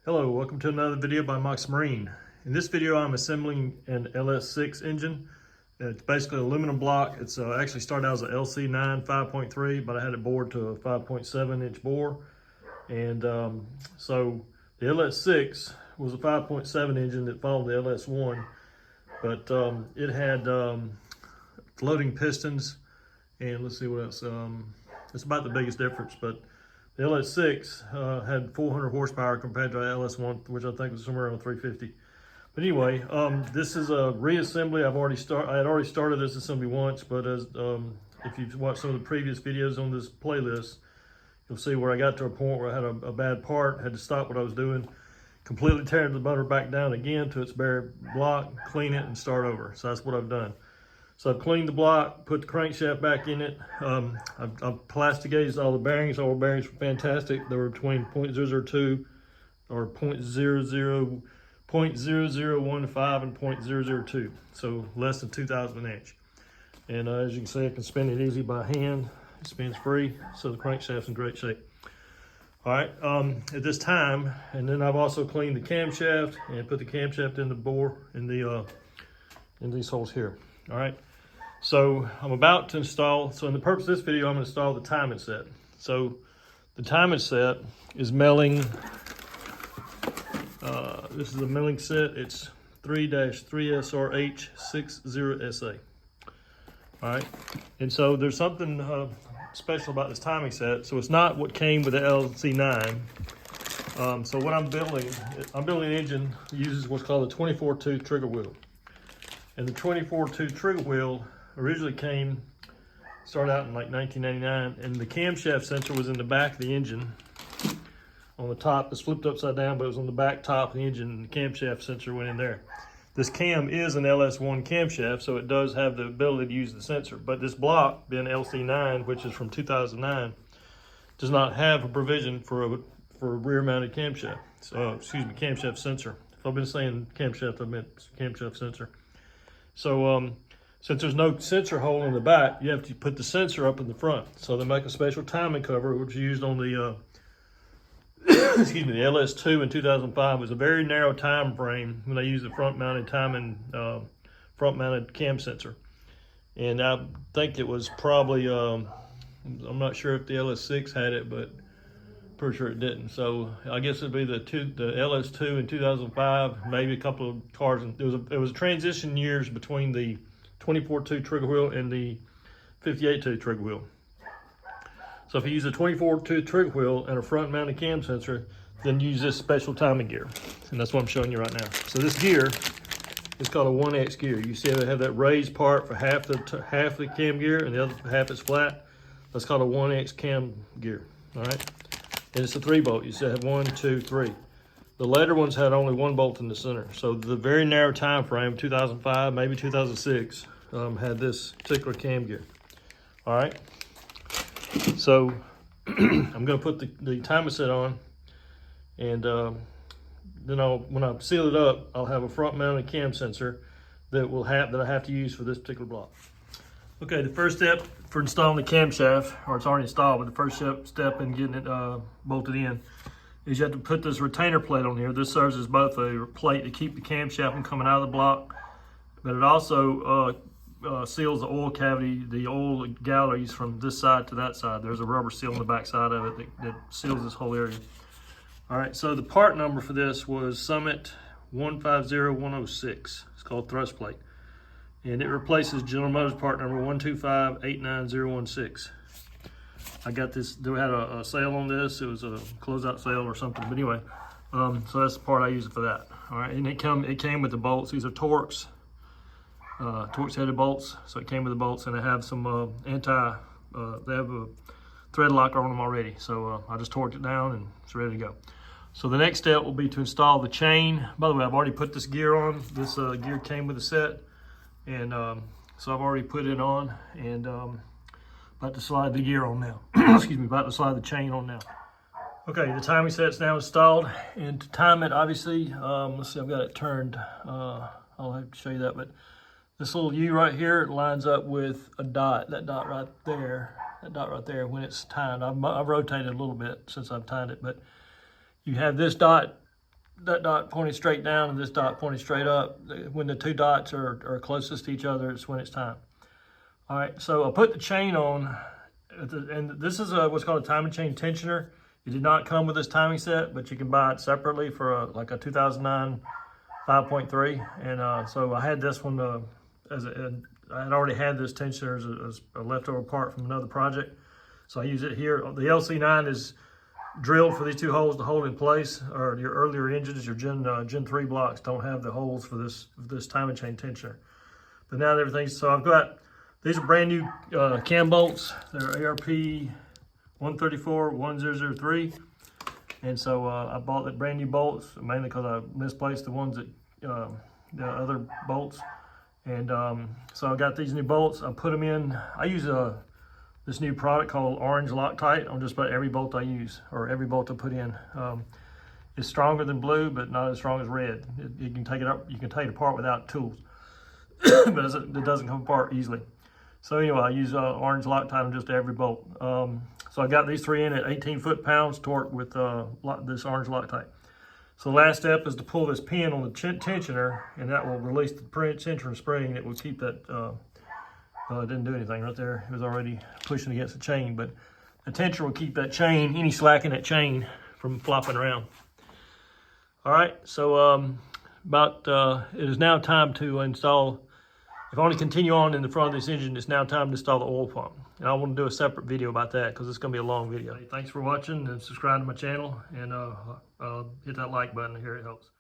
Hello, welcome to another video by Mox Marine. In this video, I'm assembling an LS6 engine. It's basically an aluminum block. It's actually started out as a LC9 5.3, but I had it bored to a 5.7 inch bore. And so the LS6 was a 5.7 engine that followed the LS1, but it had floating pistons, and let's see what else. It's about the biggest difference, but the LS6 had 400 horsepower compared to the LS1, which I think was somewhere around 350. But anyway, this is a reassembly. I had already started this assembly once, but as if you've watched some of the previous videos on this playlist, you'll see where I got to a point where I had a bad part, had to stop what I was doing, completely tear the motor back down again to its bare block, clean it, and start over. So that's what I've done. So I've cleaned the block, put the crankshaft back in it. I've plasticated all the bearings. All the bearings were fantastic. They were between 0.002 or 0.0015 and 0.002. So less than 2,000 an inch. And as you can see, I can spin it easy by hand. It spins free, so the crankshaft's in great shape. All right, at this time, and then I've also cleaned the camshaft and put the camshaft in the bore in these holes here. All right, so I'm about to install, so in the purpose of this video, I'm gonna install the timing set. So the timing set is milling, this is a milling set. It's 3-3SRH60SA. All right, and so there's something special about this timing set. So it's not what came with the LC9. So what I'm building an engine that uses what's called a 24-tooth trigger wheel. And the 24-tooth trigger wheel originally started out in like 1999, and the camshaft sensor was in the back of the engine. On the top, it's flipped upside down, but it was on the back top of the engine, and the camshaft sensor went in there. This cam is an LS1 camshaft, so it does have the ability to use the sensor, but this block, being LC9, which is from 2009, does not have a provision for a rear-mounted camshaft. So, camshaft sensor. If I've been saying camshaft, I meant camshaft sensor. So since there's no sensor hole in the back, you have to put the sensor up in the front. So they make a special timing cover, which is used on the the LS2 in 2005. It was a very narrow time frame when they used the front-mounted front-mounted cam sensor. And I think it was probably, I'm not sure if the LS6 had it, but pretty sure it didn't. So I guess it'd be the LS2 in 2005, maybe a couple of cars. And it was transition years between the 24-tooth trigger wheel and the 58-tooth trigger wheel. So if you use a 24-tooth trigger wheel and a front-mounted cam sensor, then use this special timing gear. And that's what I'm showing you right now. So this gear is called a 1X gear. You see they have that raised part for half the cam gear, and the other half is flat. That's called a 1X cam gear, all right? And it's a 3-bolt. You said 1, 2, 3. The later ones had only 1 bolt in the center. So the very narrow time frame, 2005, maybe 2006, had this particular cam gear. All right. So I'm going to put the timer set on, and then when I seal it up, I'll have a front-mounted cam sensor that I have to use for this particular block. Okay, the first step for installing the camshaft, or it's already installed, but the first step in getting it bolted in is you have to put this retainer plate on here. This serves as both a plate to keep the camshaft from coming out of the block, but it also seals the oil cavity, the oil galleries from this side to that side. There's a rubber seal on the back side of it that seals this whole area. All right, so the part number for this was Summit 150106. It's called thrust plate. And it replaces General Motors part number 125-89016. I got this, they had a sale on this. It was a closeout sale or something, but anyway, so that's the part I use for that. All right, and it came with the bolts. These are Torx headed bolts. So it came with the bolts, and they have some they have a thread locker on them already. So I just torqued it down and it's ready to go. So the next step will be to install the chain. By the way, I've already put this gear on. This gear came with the set. And so I've already put it on, and about to slide the gear on now. Excuse me, about to slide the chain on now. Okay, the timing set's now installed, and to time it, obviously, let's see, I've got it turned. I'll have to show you that, but this little U right here lines up with a dot, that dot right there, when it's timed. I've rotated a little bit since I've timed it, but you have this dot that dot pointed straight down and this dot pointed straight up. When the two dots are closest to each other, it's when it's time. All right, so I put the chain on, and this is what's called a timing chain tensioner. It did not come with this timing set, but you can buy it separately for like a 2009 5.3. And so I had this one I had already had this tensioner as a leftover part from another project. So I use it here. The LC9 is drilled for these two holes to hold in place, or your earlier engines, your Gen 3 blocks don't have the holes for this timing chain tensioner. But now everything's, so I've got, these are brand new cam bolts. They're ARP 134-1003. And so I bought the brand new bolts, mainly because I misplaced the ones that, the other bolts. And so I got these new bolts. I put them in, I use this new product called Orange Loctite on just about every bolt I use, or every bolt I put in. It's stronger than blue, but not as strong as red. You can take it up, you can take it apart without tools, but it doesn't come apart easily. So anyway, I use Orange Loctite on just every bolt. So I got these three in at 18 foot-pounds torque with this Orange Loctite. So the last step is to pull this pin on the tensioner, and that will release the tensioner spring that will keep that, it didn't do anything right there. It was already pushing against the chain, but the tensioner will keep that chain, any slack in that chain, from flopping around. All right, so it is now time to install. If I want to continue on in the front of this engine, it's now time to install the oil pump. And I want to do a separate video about that because it's going to be a long video. Hey, thanks for watching, and subscribe to my channel, and hit that like button here, it helps.